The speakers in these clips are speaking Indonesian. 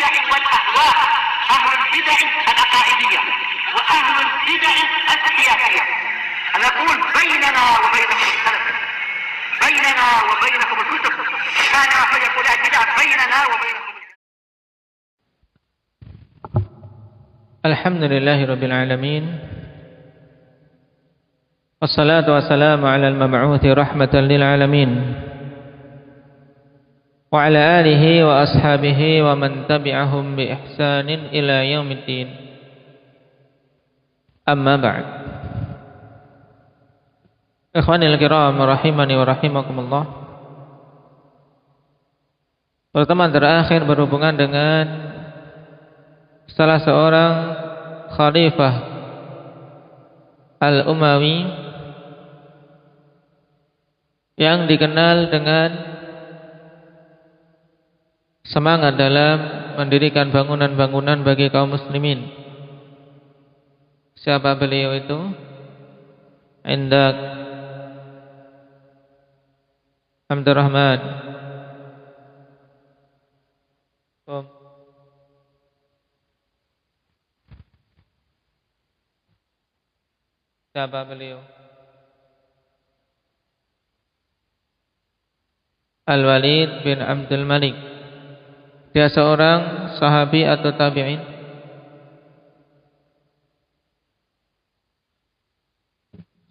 البدع والأهواء، أهل البدع العقائدية وأهل البدع السياسية. نقول بيننا وبينكم السلف، بيننا وبينكم الكتب، كان فيقول البدع بيننا وبينكم. Alhamdulillahi Rabbil Alamin. Wassalatu wassalamu ala al-mab'uthi rahmatan lil alamin, wa ala alihi wa ashabihi wa man tabi'ahum bi ihsanin ila yaumiddin. Amma ba'd. Ikhwanil kiram rahimani wa rahimakumullah. Pertemuan terakhir berhubungan dengan salah seorang khalifah Al-Umawi yang dikenal dengan semangat dalam mendirikan bangunan-bangunan bagi kaum muslimin. Siapa beliau itu? Indak Abdurrahman. Siapa beliau? Al-Walid bin Abdul Malik. Dia seorang sahabi atau tabi'in?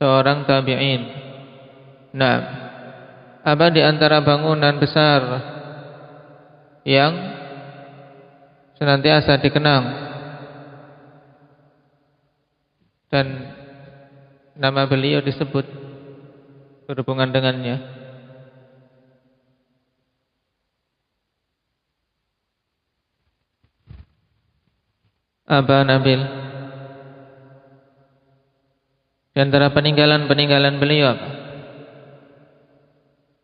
Seorang tabi'in. Nah, apa di antara bangunan besar yang senantiasa dikenang dan nama beliau disebut berhubungan dengannya? Aba Nabil. Di antara peninggalan beliau apa?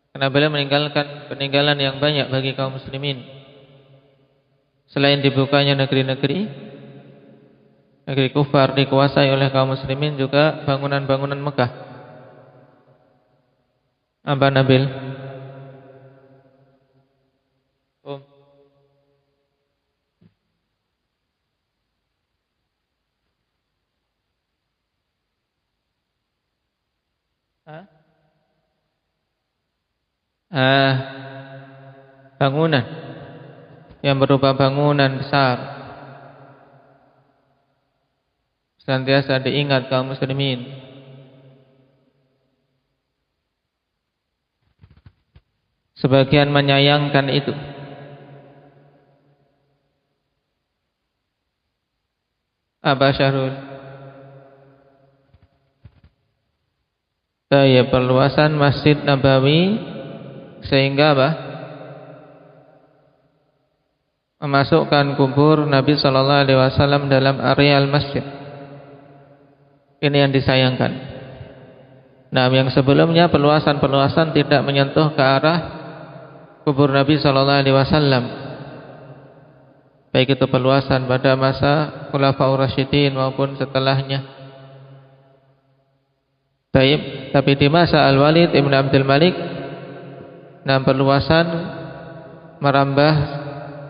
Karena beliau meninggalkan peninggalan yang banyak bagi kaum muslimin. Selain dibukanya negeri-negeri kufar dikuasai oleh kaum muslimin, juga bangunan-bangunan Mekah. Aba Nabil. Bangunan yang berupa bangunan besar senantiasa diingat kaum muslimin. Sebagian menyayangkan itu. Aba Syahrul. Daya perluasan Masjid Nabawi sehingga apa? Memasukkan kubur Nabi sallallahu alaihi wasallam dalam areal masjid. Ini yang disayangkan. Nah, yang sebelumnya perluasan tidak menyentuh ke arah kubur Nabi sallallahu alaihi wasallam. Baik itu perluasan pada masa Khulafaur Rasyidin maupun setelahnya. Tapi di masa Al-Walid Ibn Abdul Malik, nah, perluasan merambah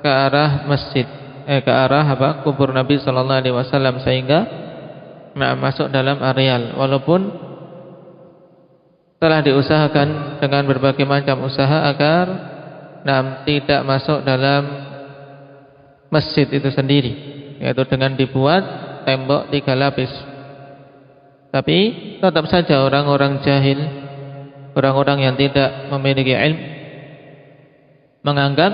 ke arah masjid, ke arah apa? Kubur Nabi sallallahu alaihi wasallam, sehingga masuk dalam areal. Walaupun telah diusahakan dengan berbagai macam usaha agar tidak masuk dalam masjid itu sendiri, yaitu dengan dibuat tembok 3 lapis. Tapi tetap saja orang-orang jahil, orang-orang yang tidak memiliki ilmu, menganggap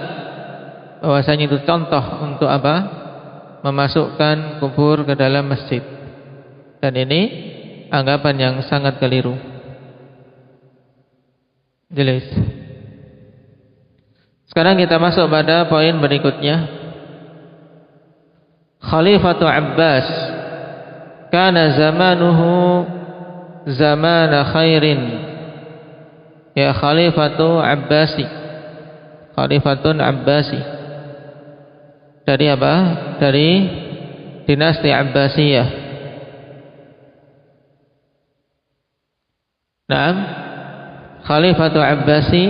bahwasanya itu contoh untuk apa? Memasukkan kubur ke dalam masjid. Dan ini anggapan yang sangat keliru. Jelas. Sekarang kita masuk pada poin berikutnya. Khalifatu Abbas kana zamanuhu zamana khairin. Ya Khalifatu Abbasi, Khalifatun Abbasi. Dari apa? Dari dinasti Abbasiyah. Naam, Khalifatu Abbasi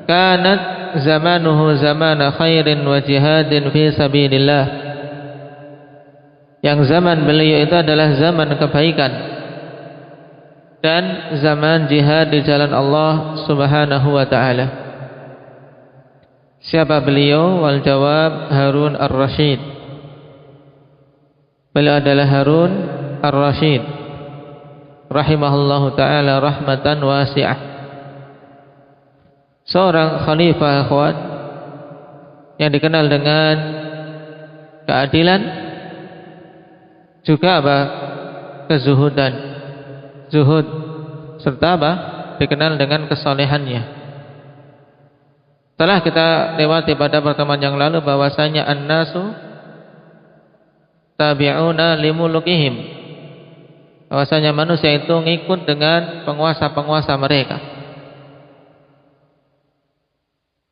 kanat zamanuhu zamana khairin wa jihadin fi sabilillah. Yang zaman beliau itu adalah zaman kebaikan dan zaman jihad di jalan Allah Subhanahu wa taala. Siapa beliau? Wal jawab Harun Ar-Rasyid. Beliau adalah Harun Ar-Rasyid rahimahullahu taala rahmatan wasi'ah. Seorang khalifah akhwat yang dikenal dengan keadilan, juga apa? Kezuhudan, zuhud, serta apa? Dikenal dengan kesolehannya. Telah kita lewati pada pertemuan yang lalu bahwasanya an-nasu tabi'una limulukihim, bahwasanya manusia itu ngikut dengan penguasa-penguasa mereka.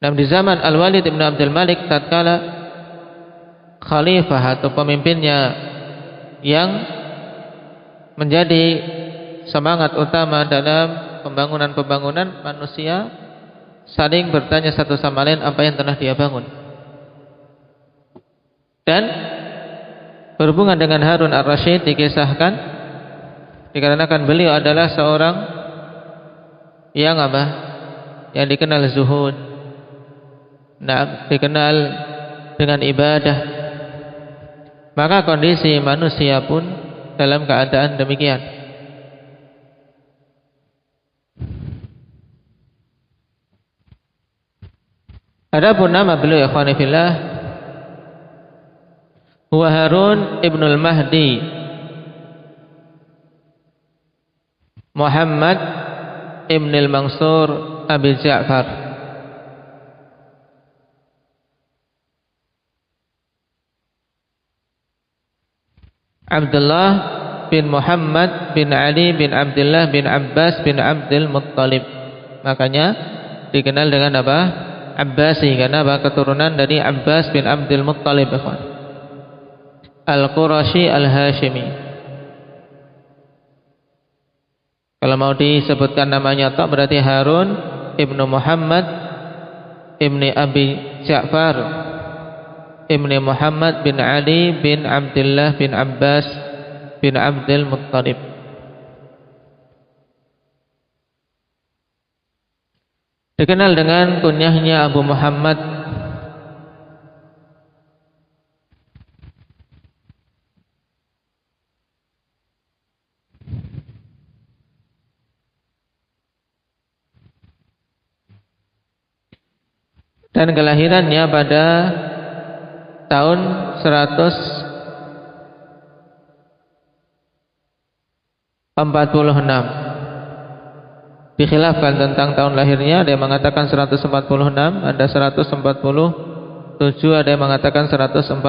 Dan di zaman Al-Walid bin Abdul Malik, tatkala khalifah atau pemimpinnya yang menjadi semangat utama dalam pembangunan-pembangunan, manusia saling bertanya satu sama lain apa yang telah dia bangun. Dan berhubungan dengan Harun Ar-Rasyid dikisahkan dikarenakan beliau adalah seorang yang apa? Yang dikenal zuhud, dikenal dengan ibadah. Maka kondisi manusia pun dalam keadaan demikian. Adapun nama beliau ikhwani fillah huwa Harun ibnul Mahdi Muhammad ibnul Mansur Abi Ja'far. Abdullah bin Muhammad bin Ali bin Abdullah bin Abbas bin Abdul Muttalib. Makanya dikenal dengan apa? Abbasi, karena apa? Keturunan dari Abbas bin Abdul Muttalib. Al-Qurashi Al-Hashimi. Kalau mau disebutkan namanya tok berarti Harun ibnu Muhammad ibni Abi Ja'far ibni Muhammad bin Ali bin Abdullah bin Abbas bin Abdul Muttalib. Dikenal dengan kunyahnya Abu Muhammad. Dan kelahirannya pada tahun 146. Dikhilafkan tentang tahun lahirnya, ada yang mengatakan 146, ada 147, ada yang mengatakan 148.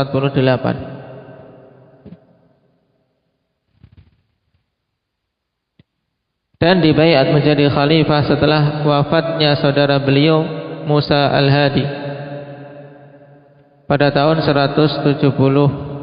Dan dibaiat menjadi khalifah setelah wafatnya saudara beliau Musa Al-Hadi pada tahun 170.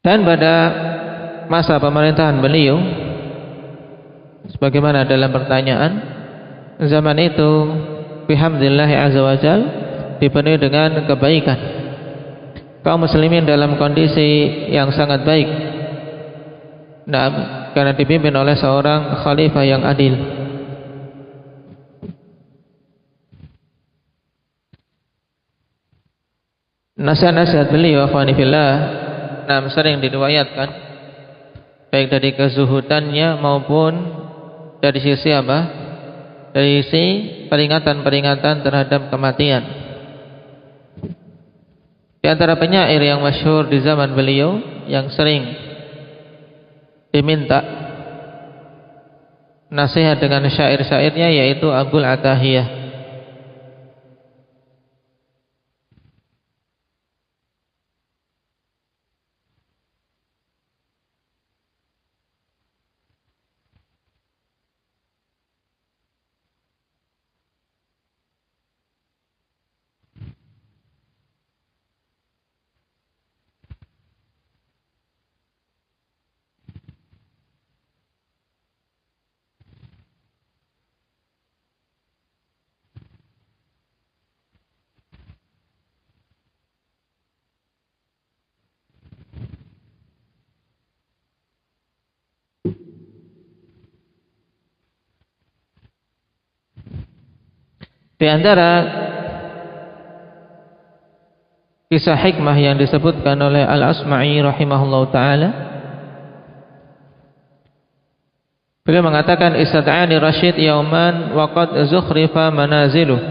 Dan pada masa pemerintahan beliau, sebagaimana dalam pertanyaan, zaman itu bihamdillah azza wa jal dipenuhi dengan kebaikan. Kaum muslimin dalam kondisi yang sangat baik. Nah, karena dipimpin oleh seorang khalifah yang adil. Nasihat-nasihat beliau akhwani fillah sering diriwayatkan baik dari kezuhudannya maupun dari sisi apa? Dari sisi peringatan-peringatan terhadap kematian. Di antara penyair yang masyhur di zaman beliau yang sering diminta nasihat dengan syair-syairnya yaitu Abul Atahiyah. Di antara kisah hikmah yang disebutkan oleh Al-Asma'i rahimahullah ta'ala, beliau mengatakan istad'ani Rashid yauman wa qad zukhrifa manaziluh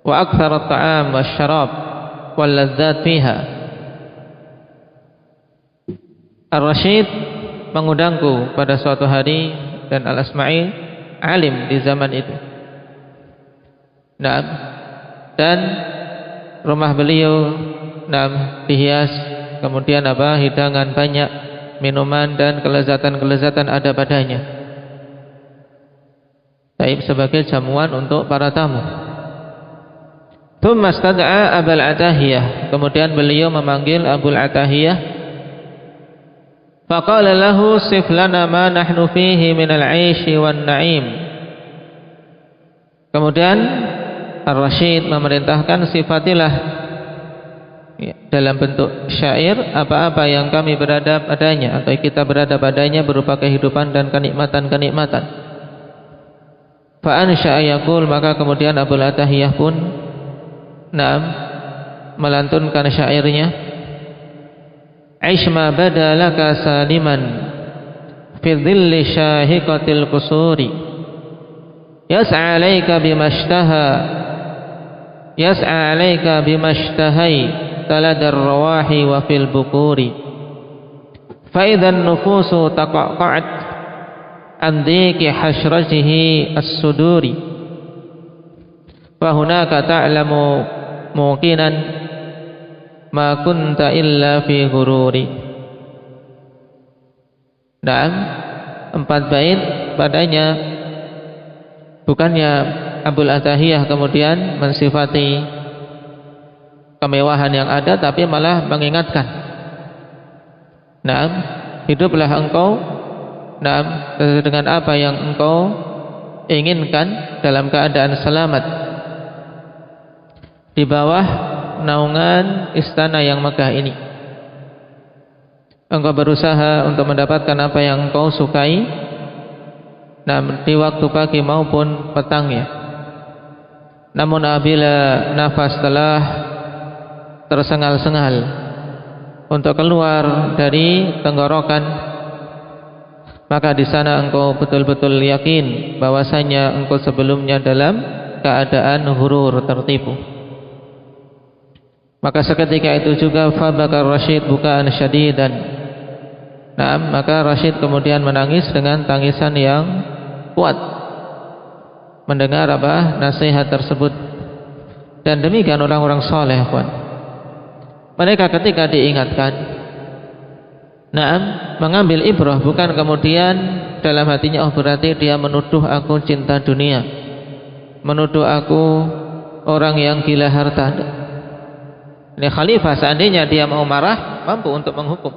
wa akthar at-ta'am wasyarab wal ladzat fiha. Ar-Rashid mengundangku pada suatu hari, dan Al-Asma'i alim di zaman itu. Nah, dan rumah beliau dihias, kemudian hidangan banyak, minuman dan kelezatan-kelezatan ada padanya. Baik sebagai jamuan untuk para tamu. Tsumma istad'a Abul Atahiyah, kemudian beliau memanggil Abul Atahiyah. Faqala lahu sif lana ma nahnu fihi min al-'aishi wan na'im. Kemudian Ar-Rashid memerintahkan sifatilah dalam bentuk syair apa-apa yang kami berada padanya atau kita berada padanya berupa kehidupan dan kenikmatan-kenikmatan. Fa ansha'a yaqul, maka kemudian Abul Atahiyah pun melantunkan syairnya. Aish ma badalaka saliman fi dhilli syahiqatil qusuri yas'a 'alaika bimashtahi taladar rawahi wa fil bukuri fa idzan nufusu taqaqa'at an dhiki hashratihi as-suduri fa hunaka ta'lamu muqinan ma kunta illa fi ghururi. Dan 4 bait padanya bukannya Abul Atahiyah kemudian mensifati kemewahan yang ada, tapi malah mengingatkan, hiduplah engkau dengan apa yang engkau inginkan dalam keadaan selamat di bawah naungan istana yang megah ini. Engkau berusaha untuk mendapatkan apa yang engkau sukai, di waktu pagi maupun petangnya. Namun apabila nafas telah tersengal-sengal untuk keluar dari tenggorokan, maka di sana engkau betul-betul yakin bahwasanya engkau sebelumnya dalam keadaan hurur, tertipu. Maka seketika itu juga fabakar Rashid bukaan syadidan. Maka Rashid kemudian menangis dengan tangisan yang kuat mendengar nasihat tersebut. Dan demikian orang-orang saleh, mereka ketika diingatkan mengambil ibrah, bukan kemudian dalam hatinya berarti dia menuduh aku cinta dunia, menuduh aku orang yang gila harta. Ini khalifah, seandainya dia mau marah mampu untuk menghukum.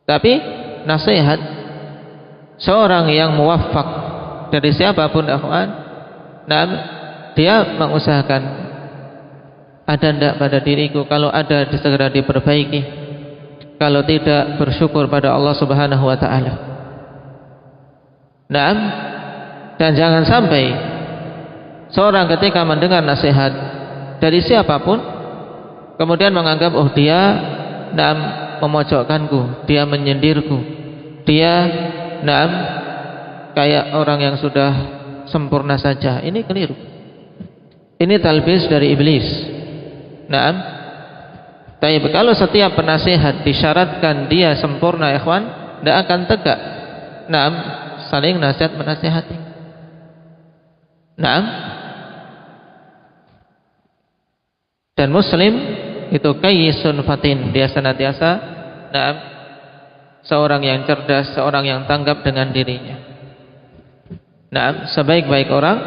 Tapi nasihat seorang yang muwaffaq dari siapapun dia mengusahakan, ada ndak pada diriku, kalau ada segera diperbaiki, kalau tidak bersyukur pada Allah Subhanahu wa taala. Dan jangan sampai seorang ketika mendengar nasihat dari siapapun kemudian menganggap dia memojokkanku, dia menyindirku, dia kayak orang yang sudah sempurna saja. Ini keliru. Ini talbis dari iblis. Tapi kalau setiap penasihat disyaratkan dia sempurna, ikhwan, tidak akan tegak. Saling nasihat menasihati. Dan muslim itu kayyisun fatin, dia senantiasa seorang yang cerdas, seorang yang tanggap dengan dirinya. Sebaik-baik orang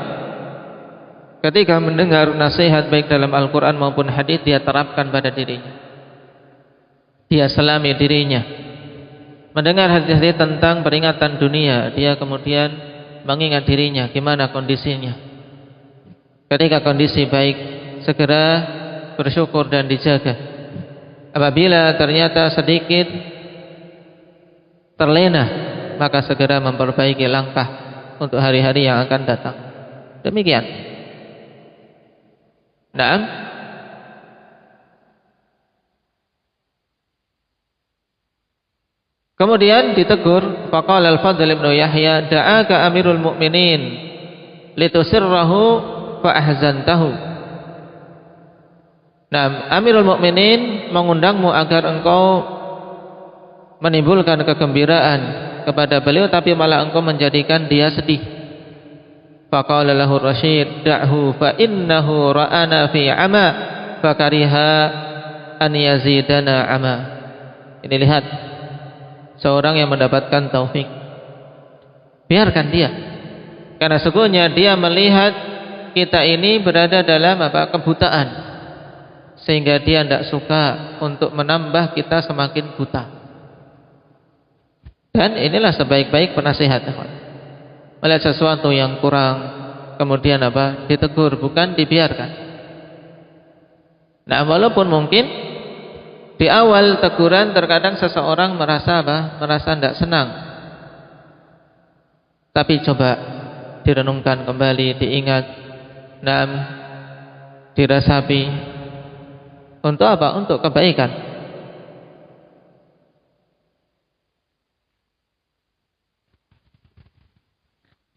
ketika mendengar nasihat baik dalam Al-Quran maupun hadis, dia terapkan pada dirinya, dia selami dirinya. Mendengar hadis-hadis tentang peringatan dunia, dia kemudian mengingat dirinya gimana kondisinya. Ketika kondisi baik, segera bersyukur dan dijaga. Apabila ternyata sedikit terlena, maka segera memperbaiki langkah untuk hari-hari yang akan datang. Demikian. Kemudian ditegur, faqala al-Fadl ibn Yahya, da'aka Amirul Mukminin litusirrahu fa ahzantahu. Amirul Mukminin mengundangmu agar engkau menimbulkan kegembiraan kepada beliau, tapi malah engkau menjadikan dia sedih. Faqala lahu Rasyid, da'hu fa innahu ra'ana fi 'ama fa kariha an yazidana 'ama. Ini lihat, seorang yang mendapatkan taufik, biarkan dia, karena sesungguhnya dia melihat kita ini berada dalam kebutaan, sehingga dia tidak suka untuk menambah kita semakin buta. Dan inilah sebaik-baik penasihat. Melihat sesuatu yang kurang, kemudian ditegur, bukan dibiarkan. Walaupun mungkin di awal teguran terkadang seseorang merasa tidak senang, tapi coba direnungkan kembali, diingat, dirasapi. Untuk apa? Untuk kebaikan.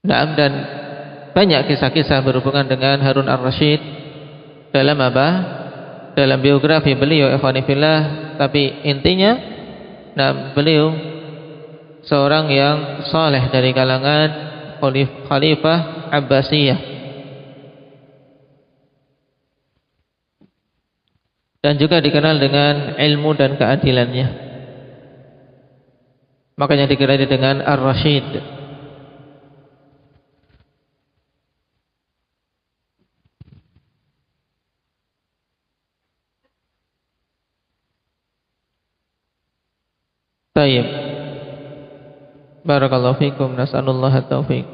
Dan banyak kisah-kisah berhubungan dengan Harun ar-Rasyid dalam dalam biografi beliau, ikhwani fillah. Tapi intinya, beliau seorang yang saleh dari kalangan Khalifah Abbasiyah, dan juga dikenal dengan ilmu dan keadilannya. Makanya dikenal dengan Ar-Rasyid. Baik. Barakallahu fikum, nas'alullah at-taufiq.